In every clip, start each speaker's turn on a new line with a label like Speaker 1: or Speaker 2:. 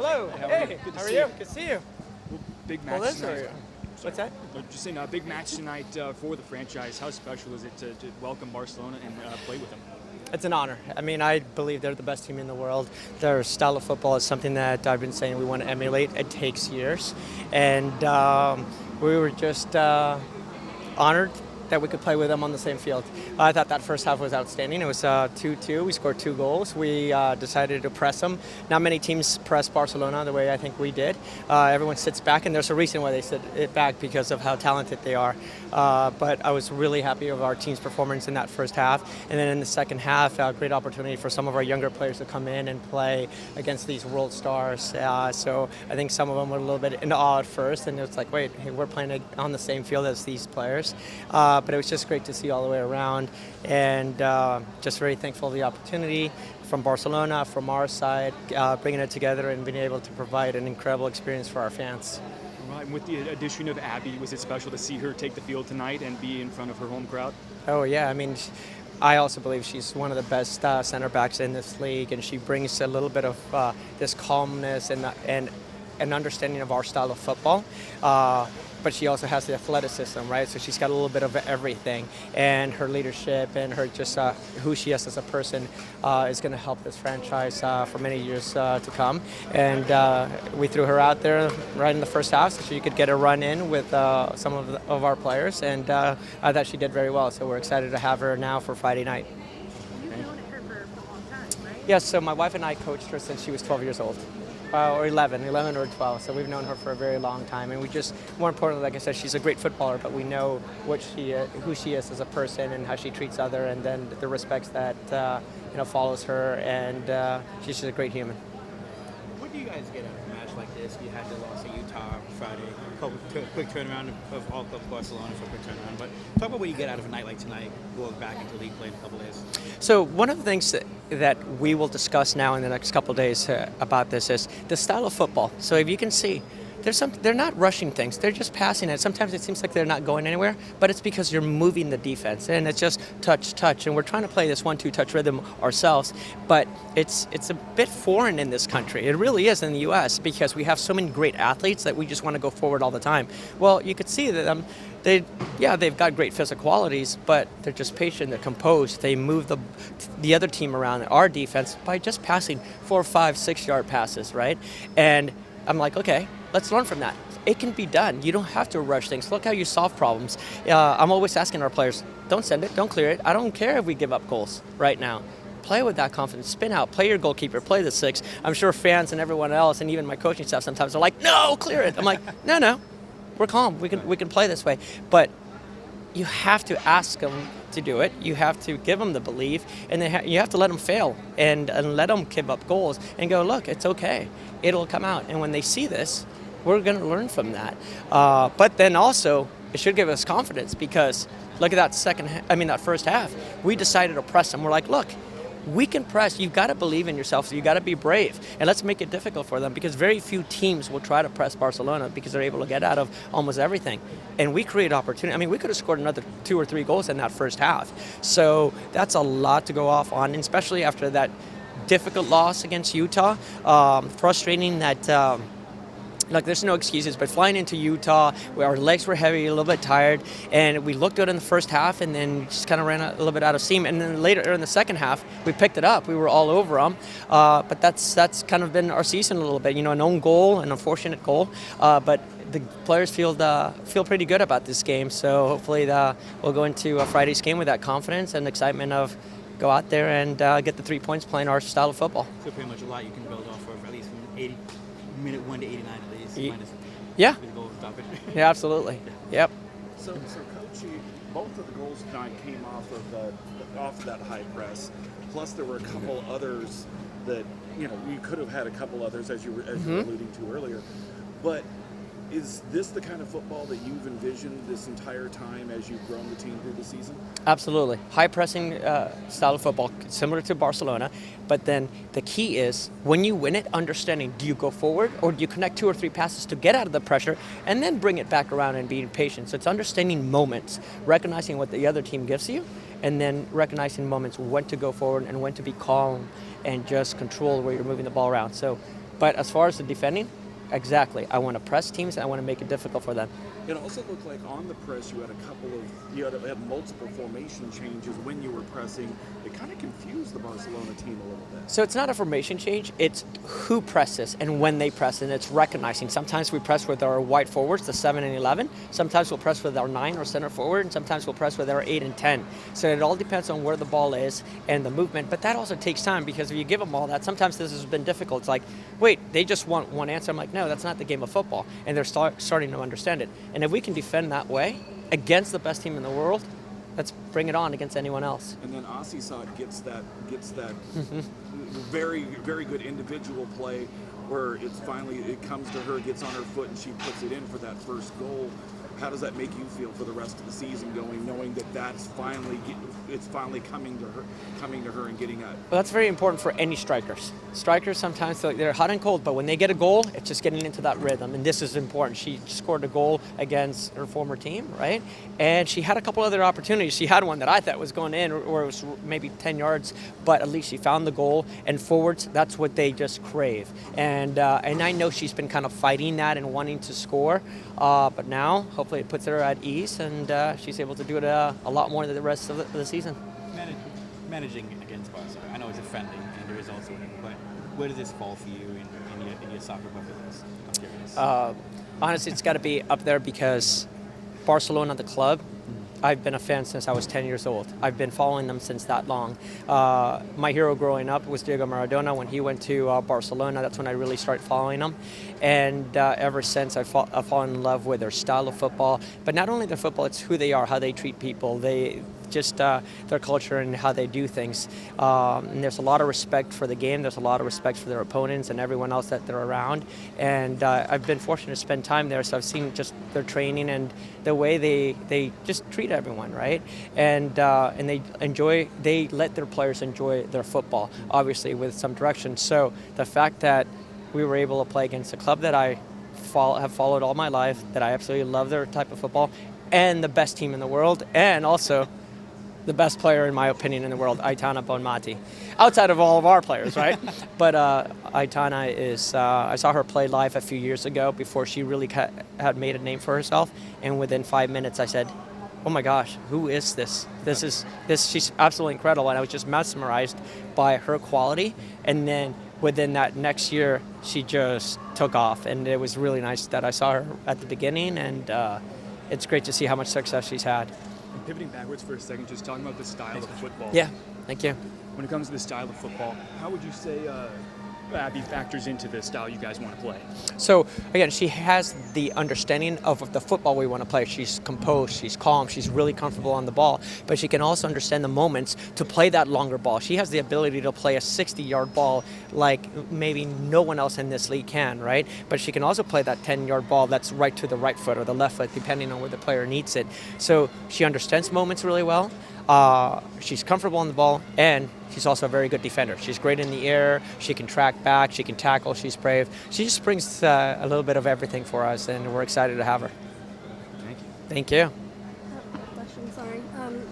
Speaker 1: Hello. Hey,
Speaker 2: Good to
Speaker 1: how are
Speaker 2: see
Speaker 1: you?
Speaker 2: you.
Speaker 1: Good to see you.
Speaker 2: Well, big match
Speaker 1: Well, this
Speaker 2: tonight.
Speaker 1: are What's that?
Speaker 2: Just saying, a big match tonight for the franchise. How special is it to welcome Barcelona and play with them?
Speaker 1: It's an honor. I mean, I believe they're the best team in the world. Their style of football is something that I've been saying we want to emulate. It takes years. And we were just honored that we could play with them on the same field. I thought that first half was outstanding. It was 2-2. We scored 2 goals. We decided to press them. Not many teams press Barcelona the way I think we did. Everyone sits back, and there's a reason why they sit it back because of how talented they are. But I was really happy with our team's performance in that first half. And then in the second half, a great opportunity for some of our younger players to come in and play against these world stars. So I think some of them were a little bit in awe at first, and it's like, wait, hey, we're playing on the same field as these players. But it was just great to see all the way around, and just very thankful for the opportunity from Barcelona, from our side, bringing it together and being able to provide an incredible experience for our fans.
Speaker 2: Right, and with the addition of Abby, was it special to see her take the field tonight and be in front of her home crowd?
Speaker 1: Oh, yeah. I mean, I also believe she's one of the best center backs in this league, and she brings a little bit of this calmness and an understanding of our style of football. But she also has the athleticism, right? So she's got a little bit of everything, and her leadership and her just who she is as a person is going to help this franchise for many years to come. And we threw her out there right in the first half so she could get a run in with some of our players, and I thought she did very well. So we're excited to have her now for Friday night.
Speaker 3: You've known her for a long time, right?
Speaker 1: Yes, so my wife and I coached her since she was 12 years old. Or 11 or 12. So we've known her for a very long time, and we just, more importantly, like I said, she's a great footballer. But we know who she is as a person and how she treats others, and then the respects that follows her, and she's just a great human.
Speaker 4: What do you guys get out of a match like this? You had the loss at Utah Friday, quick turnaround of all of Barcelona for a quick turnaround. But talk about what you get out of a night like tonight, going back into league play in a couple days.
Speaker 1: So one of the things that we will discuss now in the next couple of days about this is the style of football. So if you can see, they're not rushing things. They're just passing it. Sometimes it seems like they're not going anywhere, but it's because you're moving the defense, and it's just touch. And we're trying to play this 1-2 touch rhythm ourselves, but it's a bit foreign in this country. It really is in the U.S. because we have so many great athletes that we just want to go forward all the time. Well, you could see that they've got great physical qualities, but they're just patient, they're composed. They move the other team around, our defense, by just passing 4, 5, 6 yard passes, right? And I'm like, okay, let's learn from that. It can be done. You don't have to rush things. Look how you solve problems. I'm always asking our players, don't send it, don't clear it. I don't care if we give up goals right now. Play with that confidence. Spin out. Play your goalkeeper. Play the 6. I'm sure fans and everyone else, and even my coaching staff sometimes are like, no, clear it. I'm like, no. We're calm. We can play this way. But you have to ask them to do it. You have to give them the belief, and you have to let them fail and let them give up goals and go, look, it's okay. It'll come out. And when they see this, we're going to learn from that. But then also, it should give us confidence because look at that first half. We decided to press them. We're like, look, we can press. You've got to believe in yourself. So you've got to be brave. And let's make it difficult for them because very few teams will try to press Barcelona because they're able to get out of almost everything. And we create opportunity. I mean, we could have scored another 2 or 3 goals in that first half. So that's a lot to go off on, and especially after that difficult loss against Utah. Frustrating that... Look, there's no excuses, but flying into Utah, our legs were heavy, a little bit tired, and we looked good in the first half and then just kind of ran a little bit out of steam. And then later in the second half, we picked it up. We were all over them. But that's kind of been our season a little bit. An own goal, an unfortunate goal. But the players feel pretty good about this game. So hopefully we'll go into Friday's game with that confidence and excitement of go out there and get the 3 points playing our style of football.
Speaker 4: So pretty much a lot you can build off of, at least from minute 1 to 89 at least.
Speaker 1: Yeah.
Speaker 4: Yeah,
Speaker 1: absolutely. Yep.
Speaker 5: So Coach, both of the goals tonight came off that high press. Plus, there were a couple others that we could have had a couple others as you were alluding to earlier. But is this the kind of football that you've envisioned this entire time as you've grown the team through the season?
Speaker 1: Absolutely. High pressing style of football, similar to Barcelona. But then the key is when you win it, understanding, do you go forward or do you connect 2 or 3 passes to get out of the pressure and then bring it back around and being patient? So it's understanding moments, recognizing what the other team gives you, and then recognizing moments when to go forward and when to be calm and just control where you're moving the ball around. So But as far as the defending, exactly. I want to press teams and I want to make it difficult for them.
Speaker 5: It also looked like on the press you had multiple formation changes when you were pressing. It kind of confused the Barcelona team a little bit.
Speaker 1: So it's not a formation change, it's who presses and when they press, and it's recognizing. Sometimes we press with our wide forwards, the 7 and 11. Sometimes we'll press with our 9 or center forward, and sometimes we'll press with our 8 and 10. So it all depends on where the ball is and the movement, but that also takes time because if you give them all that, sometimes this has been difficult. It's like, wait, they just want one answer. I'm like, no, that's not the game of football, and they're starting to understand it. And if we can defend that way against the best team in the world, let's bring it on against anyone else.
Speaker 5: And then Asisat gets that very, very good individual play where it comes to her, gets on her foot, and she puts it in for that first goal. How does that make you feel for the rest of the season knowing that it's finally coming to her and getting at?
Speaker 1: Well, that's very important for any strikers. Strikers sometimes they're hot and cold, but when they get a goal, it's just getting into that rhythm, and this is important. She scored a goal against her former team, right? And she had a couple other opportunities. She had one that I thought was going in, or it was maybe 10 yards, but at least she found the goal. And forwards, that's what they just crave. And I know she's been kind of fighting that and wanting to score, but now hopefully it puts her at ease, and she's able to do it a lot more than the rest of the season.
Speaker 4: Managing against Barcelona, I know it's a friendly and the results are winning, but where does this fall for you in your soccer bucket list? I'm curious.
Speaker 1: Honestly, it's got to be up there because Barcelona, the club, I've been a fan since I was 10 years old. I've been following them since that long. My hero growing up was Diego Maradona. When he went to Barcelona, that's when I really started following them. And ever since, I've fallen in love with their style of football. But not only their football, it's who they are, how they treat people. Their culture and how they do things. And there's a lot of respect for the game. There's a lot of respect for their opponents and everyone else that they're around. And I've been fortunate to spend time there, so I've seen just their training and the way they just treat everyone, right? And they let their players enjoy their football, obviously with some direction. So the fact that we were able to play against a club that I have followed all my life, that I absolutely love their type of football, and the best team in the world, and also the best player, in my opinion, in the world, Aitana Bonmati. Outside of all of our players, right? But Aitana is, I saw her play live a few years ago before she really had made a name for herself. And within 5 minutes, I said, oh my gosh, who is this? She's absolutely incredible. And I was just mesmerized by her quality. And then within that next year, she just took off. And it was really nice that I saw her at the beginning. And it's great to see how much success she's had.
Speaker 2: Pivoting backwards for a second, just talking about the style of football.
Speaker 1: Yeah, thank you.
Speaker 2: When it comes to the style of football, how would you say Abby factors into the style you guys want to play?
Speaker 1: So, again, she has the understanding of the football we want to play. She's composed, she's calm, she's really comfortable on the ball, but she can also understand the moments to play that longer ball. She has the ability to play a 60-yard ball like maybe no one else in this league can, right? But she can also play that 10-yard ball that's right to the right foot or the left foot, depending on where the player needs it. So she understands moments really well. She's comfortable on the ball, and she's also a very good defender. She's great in the air. She can track back. She can tackle. She's brave. She just brings a little bit of everything for us, and we're excited to have her.
Speaker 2: Thank you.
Speaker 1: Thank you.
Speaker 3: Question, sorry.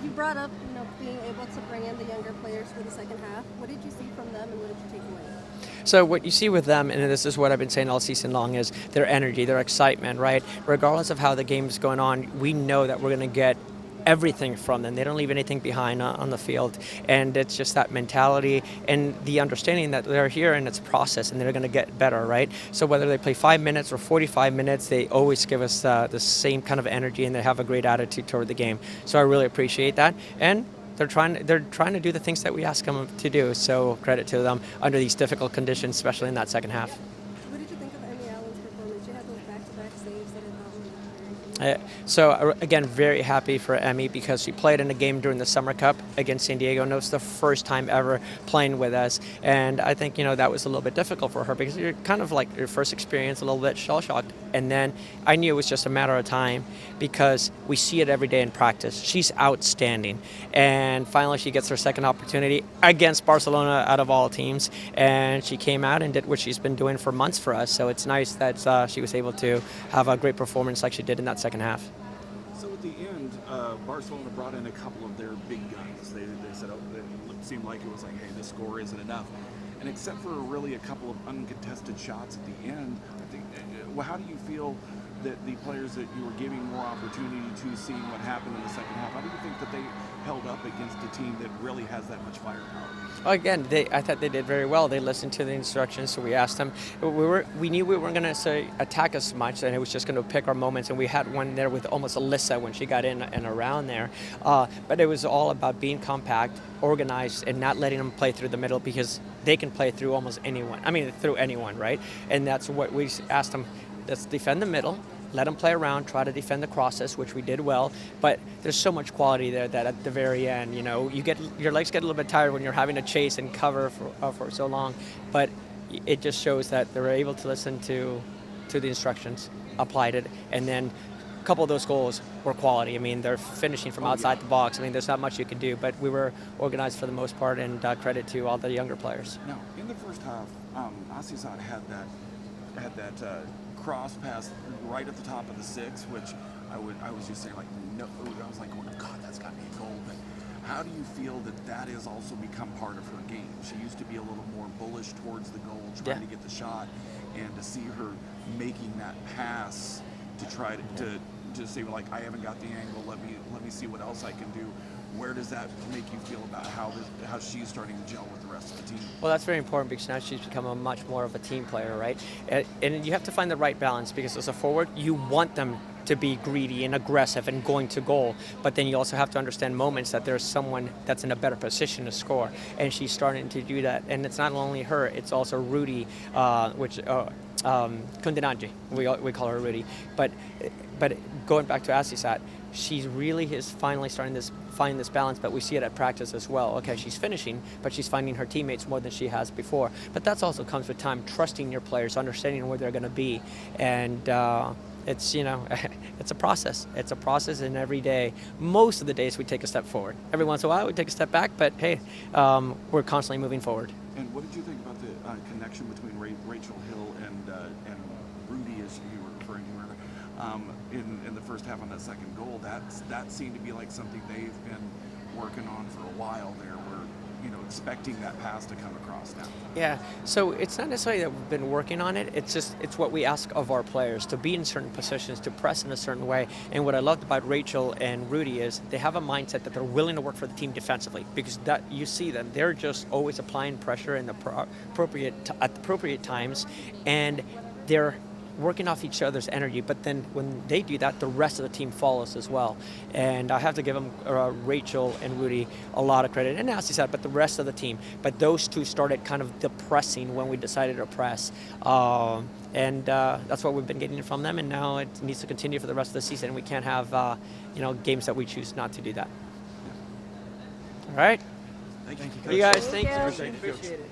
Speaker 3: You brought up, being able to bring in the younger players for the second half. What did you see from them, and what did you take away?
Speaker 1: So what you see with them, and this is what I've been saying all season long, is their energy, their excitement, right? Regardless of how the game's going on, we know that we're going to get everything from them. They don't leave anything behind on the field, and it's just that mentality and the understanding that they're here and it's a process and they're going to get better, right? So whether they play 5 minutes or 45 minutes, they always give us the same kind of energy, and they have a great attitude toward the game. So I really appreciate that, and they're trying to do the things that we ask them to do. So credit to them under these difficult conditions, especially in that second half.
Speaker 3: What did you think of Emmy Allen's performance? She had those back-to-back saves that I thought were very good.
Speaker 1: So again, very happy for Emmy because she played in a game during the Summer Cup against San Diego, and it was the first time ever playing with us. And I think that was a little bit difficult for her because you're kind of like your first experience, a little bit shell-shocked. And then I knew it was just a matter of time because we see it every day in practice. She's outstanding, and finally she gets her second opportunity against Barcelona out of all teams, and she came out and did what she's been doing for months for us. So it's nice that she was able to have a great performance like she did in that second half.
Speaker 5: So at the end, Barcelona brought in a couple of their big guns. They said, it seemed like it was like, hey, this score isn't enough. And except for really a couple of uncontested shots at the end, I think, well, how do you feel that the players that you were giving more opportunity to, seeing what happened in the second half, how do you think that they held up against a team that really has that much firepower?
Speaker 1: Again, I thought they did very well. They listened to the instructions, so we asked them. We knew we weren't going to attack as much, and it was just going to pick our moments. And we had one there with almost Alyssa when she got in and around there. But it was all about being compact, organized, and not letting them play through the middle, because they can play through almost anyone. I mean, through anyone, right? And that's what we asked them. Let's defend the middle. Let them play around, try to defend the crosses, which we did well. But there's so much quality there that at the very end, your legs get a little bit tired when you're having to chase and cover for so long. But it just shows that they were able to listen to the instructions, applied it, and then a couple of those goals were quality. I mean, they're finishing from outside the box. I mean, there's not much you can do, but we were organized for the most part, and credit to all the younger players.
Speaker 5: Now, in the first half, Asisat had that cross pass right at the top of the 6, which I was just saying, like, no, I was like, oh God, that's got to be a goal. But how do you feel that has also become part of her game? She used to be a little more bullish towards the goal, trying to get the shot, and to see her making that pass to try to say, like, I haven't got the angle, let me see what else I can do. Where does that make you feel about how she's starting to gel with the rest of the team?
Speaker 1: Well, that's very important, because now she's become a much more of a team player, right? And you have to find the right balance, because as a forward, you want them to be greedy and aggressive and going to goal, but then you also have to understand moments that there's someone that's in a better position to score, and she's starting to do that. And it's not only her, it's also Rudy, Kundananji, we call her Rudy. But going back to Asisat, she really is finally starting to find this balance, but we see it at practice as well. Okay, she's finishing, but she's finding her teammates more than she has before. But that also comes with time, trusting your players, understanding where they're going to be, and it's it's a process. It's a process, and every day, most of the days, we take a step forward. Every once in a while, we take a step back, but hey, we're constantly moving forward.
Speaker 5: And what did you think about the connection between Rachel Hill and Rudy, as you were referring to earlier, in the first half on that second goal? That seemed to be like something they've been working on for a while there, where expecting that pass to come across now.
Speaker 1: Yeah, so it's not necessarily that we've been working on it, it's what we ask of our players, to be in certain positions, to press in a certain way. And what I loved about Rachel and Rudy is they have a mindset that they're willing to work for the team defensively, because that you see them, they're just always applying pressure at the appropriate times, and they're working off each other's energy. But then when they do that, the rest of the team follows as well. And I have to give them, Rachel and Rudy, a lot of credit. And Nasty said, but the rest of the team. But those two started kind of depressing when we decided to press. And that's what we've been getting from them. And now it needs to continue for the rest of the season. We can't have games that we choose not to do that. All right.
Speaker 4: Thank you,
Speaker 1: You guys, thank you.
Speaker 5: Appreciate it.
Speaker 1: Appreciate it.